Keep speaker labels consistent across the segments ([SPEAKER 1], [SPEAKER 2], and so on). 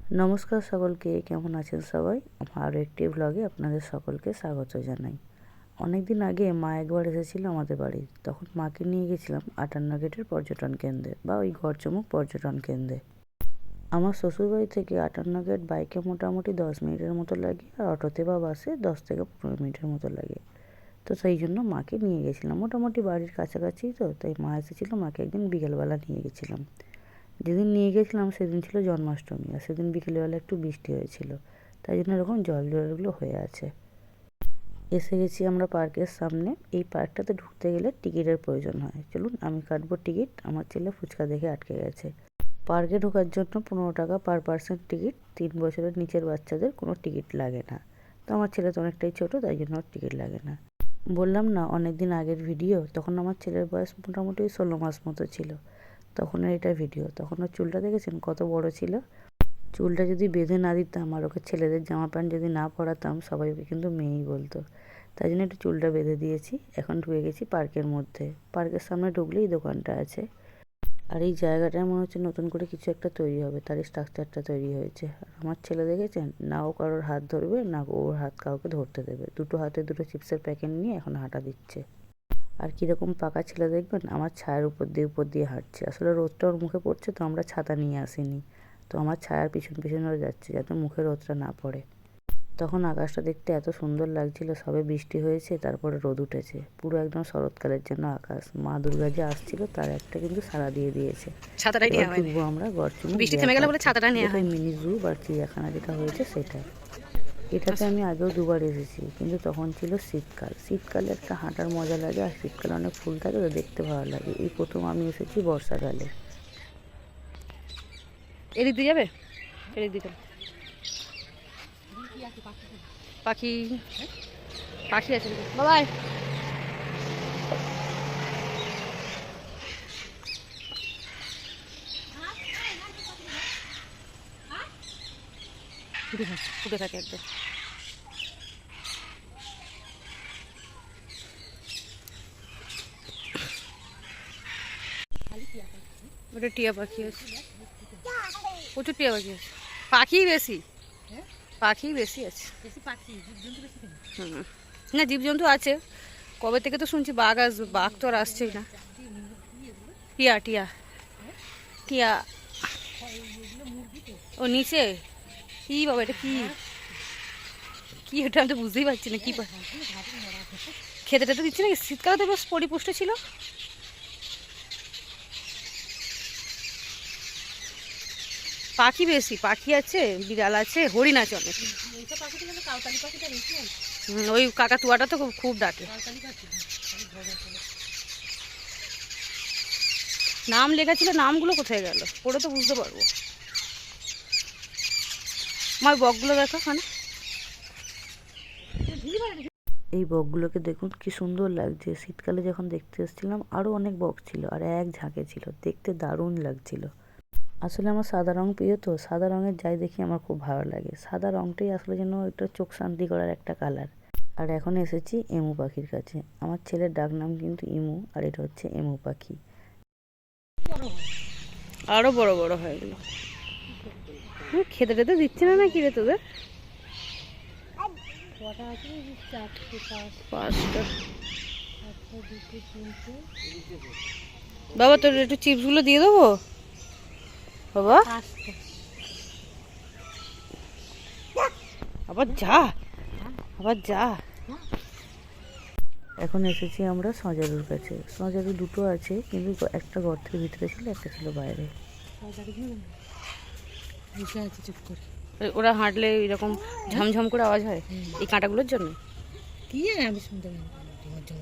[SPEAKER 1] নমস্কার সকলকে, কেমন আছেন সবাই? আমার আরও একটি ব্লগে আপনাদের সকলকে স্বাগত জানাই। অনেক দিন আগে মা একবার এসেছিল আমাদের বাড়ি, তখন মাকে নিয়ে গেছিলাম 58 গেটের পর্যটন কেন্দ্রে বা ওই গড়চমুখ পর্যটন কেন্দ্রে। আমার শ্বশুরবাড়ি থেকে 58 গেট বাইকে মোটামুটি 10 মিনিটের মতো লাগে, আর অটোতে বা বাসে 10 থেকে 15 মিনিটের মতো লাগে। তো সেই জন্য মাকে নিয়ে গেছিলাম, মোটামুটি বাড়ির কাছাকাছি তো, তাই মা এসেছিলো, মাকে একদিন বিকেলবেলা নিয়ে গেছিলাম। যেদিন নিয়ে গেছিলাম সেদিন ছিল জন্মাষ্টমী, আর সেদিন বিকেলবেলা একটু বৃষ্টি হয়েছিল, তাই জন্য এরকম জলগুলো হয়ে আছে। এসে গেছি আমরা পার্কের সামনে। এই পার্কটাতে ঢুকতে গেলে টিকিটের প্রয়োজন হয়। চলুন আমি কাটবো টিকিট, আমার ছেলে ফুচকা দেখে আটকে গেছে। পার্কে ঢোকার জন্য 15 টাকা পার পার্সন টিকিট। 3 বছরের নিচের বাচ্চাদের কোনো টিকিট লাগে না। তো আমার ছেলে তো অনেকটাই ছোটো, তাই জন্য ওর টিকিট লাগে না। বললাম না অনেক দিন আগের ভিডিও, তখন আমার ছেলের বয়স মোটামুটি 16 মাস মতো ছিল। তখনের এটা ভিডিও, তখন ওর চুলটা দেখেছেন কত বড় ছিল। চুলটা যদি বেঁধে না দিতাম আর ওকে ছেলেদের জামা প্যান্ট যদি না পরাতাম, সবাই ওকে কিন্তু মেয়েই বলতো। তাই জন্য একটু চুলটা বেঁধে দিয়েছি। এখন ঢুকে গেছি পার্কের মধ্যে। পার্কের সামনে ঢুকলেই দোকানটা আছে। আর এই জায়গাটায় মনে হচ্ছে নতুন করে কিছু একটা তৈরি হবে, তারই স্ট্রাকচারটা তৈরি হয়েছে। আর আমার ছেলে দেখেছেন, না ও কারোর হাত ধরবে, না ওর হাত কাউকে ধরতে দেবে। দুটো হাতে দুটো চিপসের প্যাকেট নিয়ে এখন হাঁটা দিচ্ছে। আর কীরকম পাকা ছেলে দেখবেন, আমার ছায়ার উপর দিয়ে হাঁটছে। আসলে রোদটা ওর মুখে পড়ছে, তো আমরা ছাতা নিয়ে আসিনি, তো আমার ছায়ার পিছন ওরা যাচ্ছে যাতে মুখে রোদটা না পড়ে। তখন আকাশটা দেখতে এত সুন্দর লাগছিল, সবে বৃষ্টি হয়েছে, তারপরে রোদ উঠেছে, পুরো একদম শরৎকালের জন্য আকাশ। মা দুর্গা যে আসছিল তার একটা কিন্তু সাড়া দিয়ে দিয়েছে।
[SPEAKER 2] ছাতাটাই নেওয়া হয়নি,
[SPEAKER 1] ঢুকবো আমরা গড়চমুখ,
[SPEAKER 2] বৃষ্টি থেমে গেল বলে ছাতাটা নেওয়া হয়।
[SPEAKER 1] মিনি জু বা চিড়িয়াখানা যেটা হয়েছে সেটা। এটাতে আমি আগেও দুবার এসেছি, কিন্তু তখন ছিল শীতকাল। শীতকালে একটা হাঁটার মজা লাগে, আর শীতকালে অনেক ফুল থাকে তো দেখতে ভালো লাগে। এই প্রথম আমি এসেছি বর্ষাকালে।
[SPEAKER 2] এদিক দিয়ে যাবে, এদিক দিয়ে পাখি পাখি আছে বাবাই। ফুটে থাকে একদম। ওটা টিয়া পাখি আছে, প্রচুর টিয়া পাখি আছে। পাখি বেশি, পাখি বেশি আছে। না জীবজন্তু আছে, কবে থেকে তো শুনছি বাঘ আসবে, বাঘ তো আর আসছেই না। টিয়া টিয়া টিয়া ও নিচে কি বাবা, এটা কি কি ওটা আমি তো বুঝতেই পারছি না। কি খেতে টেতে দিচ্ছে নাকি? শীতকালে তো বেশ পরিপুষ্ট ছিল। পাখি বেশি, পাখি আছে, বিড়াল আছে, হরিণ আছে অনেক। ওই কাকাতুয়াটা তো খুব ডাকে। নাম লেখা ছিল, নামগুলো কোথায় গেল? পড়ে তো বুঝতে পারবো। আমার বকগুলো দেখো ওখানে।
[SPEAKER 1] এই বকগুলোকে দেখুন কি সুন্দর লাগছে। শীতকালে যখন দেখতে এসেছিলাম আরও অনেক বক ছিল, আর এক ঝাঁকে ছিল, দেখতে দারুণ লাগছিল। আসলে আমার সাদা রং প্রিয়, তো সাদা রঙের যাই দেখি আমার খুব ভালো লাগে। সাদা রংটাই আসলে যেন একটা চোখ শান্তি করার একটা কালার। আর এখন এসেছি এমু পাখির কাছে। আমার ছেলের ডাক নাম কিন্তু ইমু, আর এটা হচ্ছে এমু পাখি।
[SPEAKER 2] আরো বড় বড় হয়ে গেল। খেতে টেতে দিচ্ছে না নাকি রে তোদের? বাবা তোর একটু চিপস গুলো দিয়ে দেবো বাবা। আবার যা, আবার যা।
[SPEAKER 1] এখন এসেছি আমরা সজারুর কাছে। সজারু দুটো আছে, কিন্তু একটা গর্তের ভিতরে ছিল, একটা ছিল বাইরে।
[SPEAKER 2] ওরা হাঁটলে এরকম ঝমঝম করে আওয়াজ হয় এই কাঁটাগুলোর জন্য।
[SPEAKER 3] কি জানি, আমি শুনতে পাই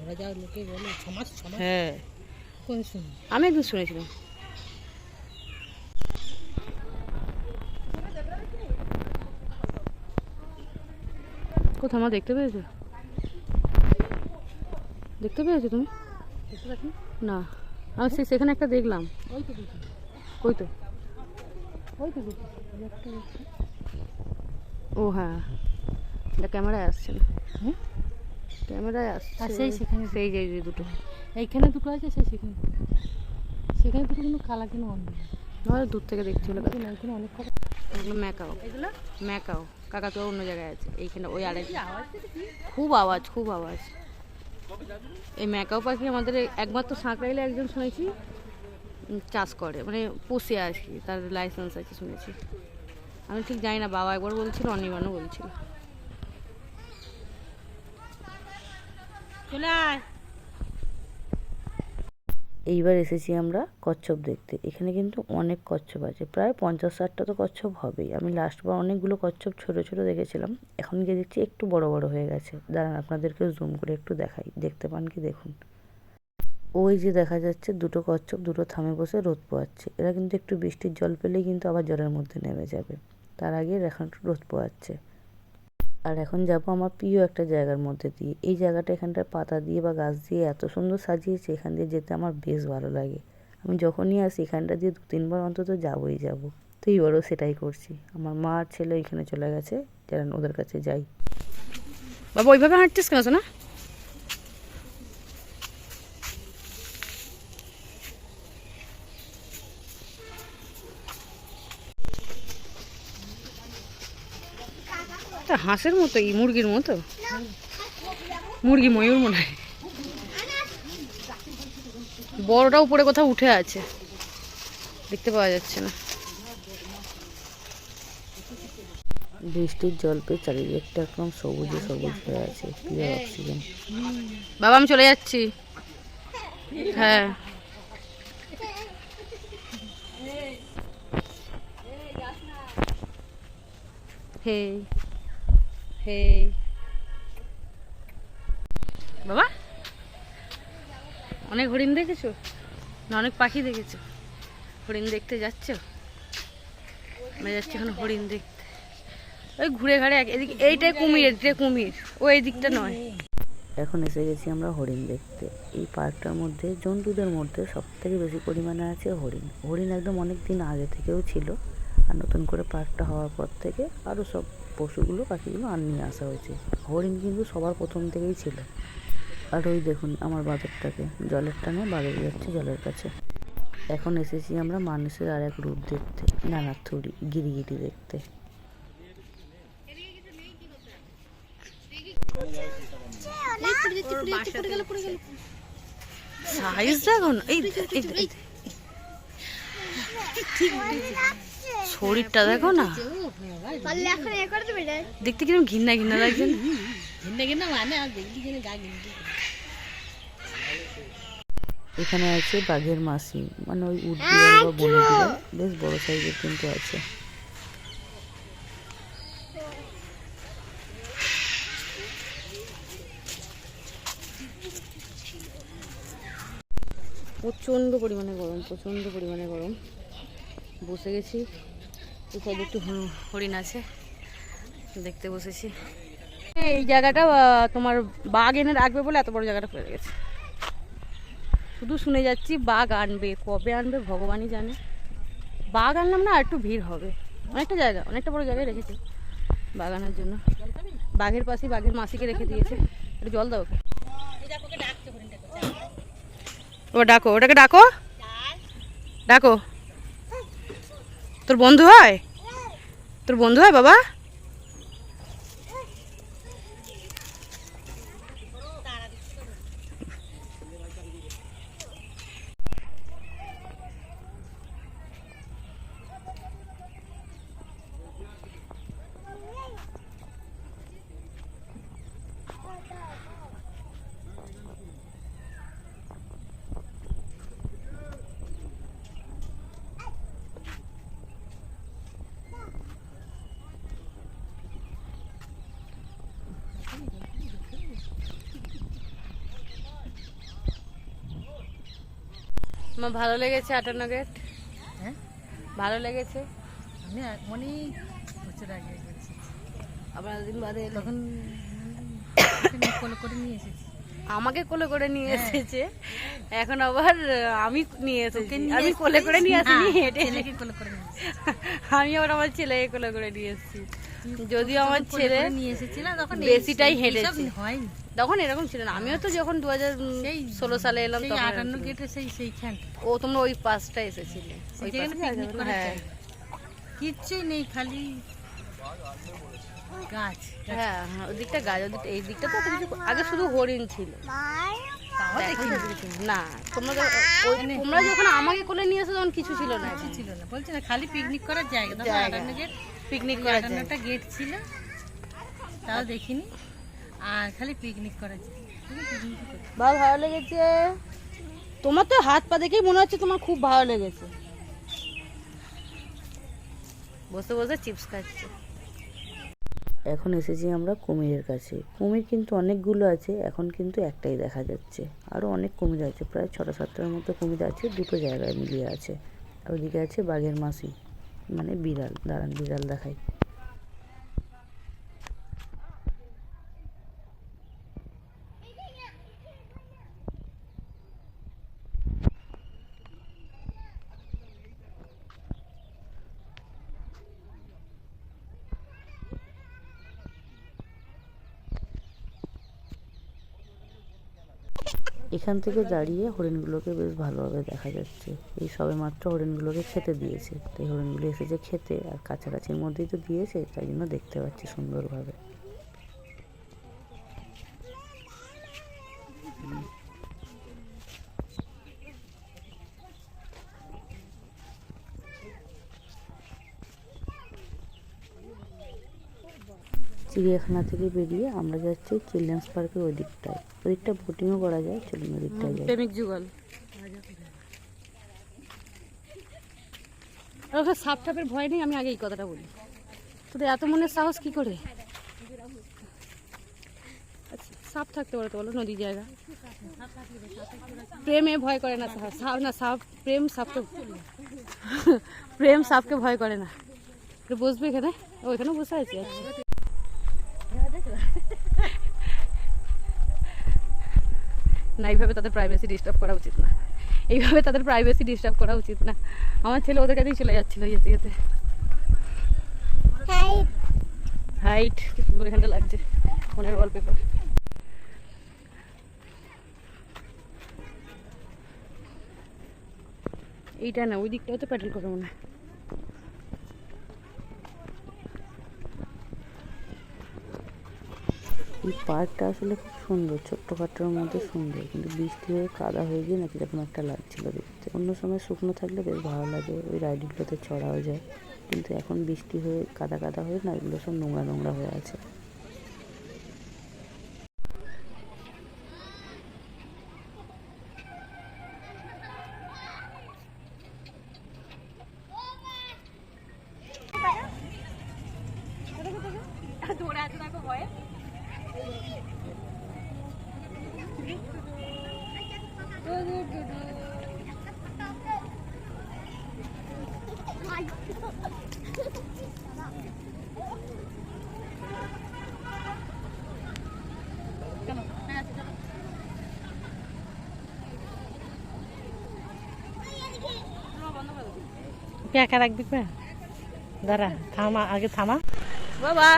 [SPEAKER 3] ওরা যা লোকে বলে সমাজ।
[SPEAKER 2] হ্যাঁ
[SPEAKER 3] কোন শুনি,
[SPEAKER 2] আমি একদিন শুনেছিলাম। কোথাও আমার দেখতে পেয়েছো? দেখতে পেয়েছো তুমি? না, আমি সেখানে একটা দেখলাম। ওই তো ও হ্যাঁ, এটা ক্যামেরায় আসছে না। ক্যামেরায় আসছে
[SPEAKER 3] সেই সেখানে,
[SPEAKER 2] সেই যে দুটো
[SPEAKER 3] এইখানে দুটো আছে, সেখানে দুটো কিন্তু কালা, কিন্তু অন্য
[SPEAKER 2] দূর থেকে দেখতে হলে
[SPEAKER 3] এখানে অনেক
[SPEAKER 2] এগুলো ম্যাকাও, এগুলো ম্যাকাও, কাকাতুয়া অন্য জায়গায় আছে, এইখানে ওই আড়াই। খুব আওয়াজ, খুব আওয়াজ। এই ম্যাকাও পাখি আমাদের একমাত্র সাঁকরাইলে একজন শুনেছি চাষ করে, মানে পোষে আর কি, তার লাইসেন্স আছে শুনেছি। আমি ঠিক জানি না, বাবা একবার বলছিল, অনির্বাণও বলছিল। চলে আয়।
[SPEAKER 1] এইবার এসেছি আমরা কচ্ছপ দেখতে। এখানে কিন্তু অনেক কচ্ছপ আছে, প্রায় 50-60টা তো কচ্ছপ হবেই। আমি লাস্টবার অনেকগুলো কচ্ছপ ছোট ছোট দেখেছিলাম, এখন গিয়ে দেখছি একটু বড় বড় হয়ে গেছে। দাঁড়ান আপনাদেরকেও জুম করে একটু দেখাই, দেখতে পান কি দেখুন। ওই যে দেখা যাচ্ছে দুটো কচ্ছপ দুটো থামে বসে রোদ পোয়াচ্ছে। এরা কিন্তু একটু বৃষ্টির জল পেলেই কিন্তু আবার জলের মধ্যে নেমে যাবে, তার আগে এখন রোদ পোয়াচ্ছে। আর এখন যাব আমার প্রিয় একটা জায়গার মধ্যে দিয়ে। এই জায়গাটা এখানটার পাতা দিয়ে বা গাছ দিয়ে এত সুন্দর সাজিয়েছে, এখান দিয়ে যেতে আমার বেশ ভালো লাগে। আমি যখনই আসি এখানটা দিয়ে 2-3 বার অন্তত যাবই যাব। তো এইবারও সেটাই করছি। আমার মা আর ছেলে এখানে চলে গেছে, যারা ওদের কাছে যাই।
[SPEAKER 2] বাবা ওইভাবে হাঁটছিস কেন না? হাঁসের মতো, এই মুরগির মতো, মুরগি ময়ূর মনে হয়। বড়টা উপরে কোথাও উঠে আছে, দেখতে পাওয়া যাচ্ছে না।
[SPEAKER 1] বৃষ্টির জল পেয়ে চারিদিকটা একদম সবুজে সবুজ হয়ে আছে, পিওর অক্সিজেন।
[SPEAKER 2] বাবা আমি চলে যাচ্ছি। হ্যাঁ হে হে বাবা, অনেক হরিণ দেখেছো না? অনেক পাখি দেখেছো? হরিণ দেখতে যাচ্ছ? আমরা যাচ্ছি এখন হরিণ দেখতে। ওই ঘুরে ঘাড়ে এদিকে, এইটাই কুমির, এদিকে কুমির, ওই দিকটা নয়।
[SPEAKER 1] এখন এসে গেছি আমরা হরিণ দেখতে। এই পার্কটার মধ্যে জন্তুদের মধ্যে সবথেকে বেশি পরিমাণে আছে হরিণ। হরিণ একদম অনেক দিন আগে থেকেও ছিল, আর নতুন করে পার্কটা হওয়ার পর থেকে আরও সব পশুগুলো পাখিগুলো আর নিয়ে আসা হয়েছে। হরিণ কিন্তু সবার প্রথম থেকেই ছিল। আর ওই দেখুন আমার বাঁদরটাকে, জলের টানে বাঁদর যাচ্ছে জলের কাছে। এখন এসেছি আমরা মানুষের আর এক রূপ দেখতে, নানা থুড়ি গিরিগিটি দেখতে।
[SPEAKER 2] সাইজ দেখো না, এই শরীরটা দেখো না, দেখতে কিরকম ঘৃণা ঘৃণা লাগছে না?
[SPEAKER 1] এখানে আছে বাঘের মাসি, মানে ওই উট বিড়াল বা বনে বিড়াল, বেশ বড় সাইজের কিন্তু আছে।
[SPEAKER 2] প্রচণ্ড পরিমাণে গরম, প্রচণ্ড পরিমাণে গরম। বসে গেছি, এই সাইডে একটু হরিণ আছে, দেখতে বসেছি। এই জায়গাটা তোমার বাঘ এনে রাখবে বলে এত বড় জায়গাটা করে গেছে। শুধু শুনে যাচ্ছি বাঘ আনবে, কবে আনবে ভগবানই জানে। বাঘ আনলাম না, আর একটু ভিড় হবে। অনেকটা জায়গা, অনেকটা বড় জায়গায় রেখেছে বাঘ আনার জন্য। বাঘের পাশে বাঘের মাসিকে রেখে দিয়েছে। একটু জল দাও ওকে। ও ডাকো, ওটাকে ডাকো, ডাকো। তোর বন্ধু হয়? তোর বন্ধু হয় বাবা? আমার ভালো লেগেছে 58 গেট।
[SPEAKER 3] হ্যাঁ
[SPEAKER 2] ভালো লেগেছে।
[SPEAKER 3] আমি অনেক বছর আগে গেছি,
[SPEAKER 2] আবার দিন বাদে এলো।
[SPEAKER 3] তখন কোলে করে নিয়ে এসেছি।
[SPEAKER 2] আমাকে কোলে করে নিয়ে এসেছে, এখন আবার আমি নিয়ে এসেছি। আমি কোলে করে নিয়ে আসিনি, হেঁটে
[SPEAKER 3] ছেলেকে কোলে করে নিয়ে এসেছি।
[SPEAKER 2] আমি আবার আমার ছেলেকে কোলে করে নিয়ে এসেছি। যদিও আমার ছেলে
[SPEAKER 3] নিয়ে এসেছি না, তখন
[SPEAKER 2] বেশিটাই হেঁটেছে।
[SPEAKER 3] হয়নি,
[SPEAKER 2] তখন এরকম ছিল না। আমিও তো যখন 2016 সালে এলাম
[SPEAKER 3] সেই
[SPEAKER 2] তখন
[SPEAKER 3] 58 গেটে সেইখান।
[SPEAKER 2] ও তোমরা ওই পাশটা এসেছিলে, ওই
[SPEAKER 3] যেখানে
[SPEAKER 2] পাশে
[SPEAKER 3] picnic করা
[SPEAKER 2] হ্যাঁ।
[SPEAKER 3] যায়। কিচ্ছুই নেই, খালি গাছ।
[SPEAKER 2] হ্যাঁ হ্যাঁ, ওদিকটা গাছ, ওদিকটা এই দিকটা তো অত কিছু, আগে শুধু হরিণ ছিল।
[SPEAKER 3] তাও
[SPEAKER 2] এখন
[SPEAKER 3] দেখিনি।
[SPEAKER 2] তো কিছু নেই। না তোমরা যখন আমাকে কোলে নিয়ে এসো তখন কিছু ছিল না,
[SPEAKER 3] কিছু ছিল না, বলছে না খালি পিকনিক করার জায়গা। তখন
[SPEAKER 2] জায়গা।
[SPEAKER 3] 58 গেট,
[SPEAKER 2] পিকনিক করার জন্য।
[SPEAKER 3] 58টা গেট ছিল, তাও দেখিনি। আর খালি পিকনিক করার জায়গা, পিকনিক করতে।
[SPEAKER 2] ভালো লেগেছে। তোমার তো হাত পা দেখেই মনে হচ্ছে তোমার খুব ভালো লেগেছে। বসে বসে চিপস খাচ্ছে।
[SPEAKER 1] এখন এসেছি আমরা কুমিরের কাছে। কুমির কিন্তু অনেকগুলো আছে, এখন কিন্তু একটাই দেখা যাচ্ছে। আরও অনেক কুমির আছে, প্রায় 6-7টার মতো কুমির আছে, দুটো জায়গায় মিলিয়ে আছে। আর ওদিকে আছে বাঘের মাসি, মানে বিড়াল। দাঁড়ান বিড়াল দেখাই। এখান থেকে দাঁড়িয়ে হরিণগুলোকে বেশ ভালোভাবে দেখা যাচ্ছে। এই সবে মাত্র হরিণগুলোকে খেতে দিয়েছে, তাই হরিণগুলো এসেছে খেতে, আর কাছাকাছির মধ্যেই তো দিয়েছে, তাই জন্য দেখতে পাচ্ছি সুন্দরভাবে। চিড়িয়াখানা থেকে বেরিয়ে আমরা যাচ্ছি চিলড্রেন্স পার্কের ওই দিকটায়। ওদিকটা বোটিংও করা যায়, চলুন ওই দিকটায় যাই।
[SPEAKER 2] প্রেমিক যুগল। আর ওখানে সাপ টাপের ভয় নেই, আমি আগে এই কথাটা বলি। তোদের এত মনের সাহস কি করে? আচ্ছা, সাপ থাকতে পারে তো বলো, নদী জায়গা। প্রেমে ভয় করে না সাপ, না সাপ প্রেম সাপকে প্রেম সাপকে ভয় করে না। বসবে এখানে, ওইখানে বসে আছি। না, এইভাবে তাদের প্রাইভেসি ডিস্টার্ব করা উচিত না। এইভাবে তাদের প্রাইভেসি ডিস্টার্ব করা উচিত না। আমার ছেলে ওদের কাছেই চলে যাচ্ছিল যেতে যেতে। হাইট কি সুন্দর এখানটা লাগছে, ফোনের ওয়ালপেপার। এইটা না, ওই দিকটাও তো প্যাডেল করে মনে হয়।
[SPEAKER 1] এই পার্কটা আসলে খুব সুন্দর, ছোট্টখাটোর মধ্যে সুন্দর, কিন্তু বৃষ্টি হয়ে কাদা হয়ে গিয়ে না কিরকম একটা লাগছিল দেখতে। অন্য সময় শুকনো থাকলে বেশ ভালো লাগে, ওই রাইডগুলোতে চড়াও যায়, কিন্তু এখন বৃষ্টি হয়ে কাদা কাদা হয়ে না এগুলো সব নোংরা নোংরা হয়ে আছে।
[SPEAKER 3] একা রাখবি? দাঁড়া, থামা, আগে থামা
[SPEAKER 2] বাবা।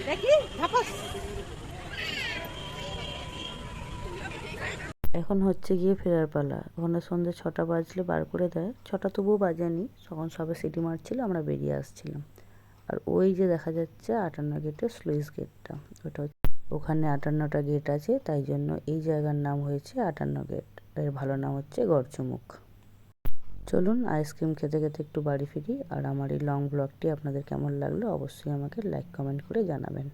[SPEAKER 3] দেখি।
[SPEAKER 1] এখন হচ্ছে গিয়ে ফেরার পালা। ওখানে সন্ধ্যে 6টা বাজলে বার করে দেয়, 6টা তবুও বাজেনি, তখন সবে সিটি মারছিল, আমরা বেরিয়ে আসছিলাম। আর ওই যে দেখা যাচ্ছে 58 গেটের স্লুইস গেটটা, ওটা ওখানে 58টা গেট আছে, তাই জন্য এই জায়গার নাম হয়েছে 58 গেট। এর ভালো নাম হচ্ছে গড়চুমুখ। চলুন আইসক্রিম খেতে খেতে একটু বাড়ি ফিরি। আর আমার এই লং ব্লগটি আপনাদের কেমন লাগলো অবশ্যই আমাকে লাইক কমেন্ট করে জানাবেন।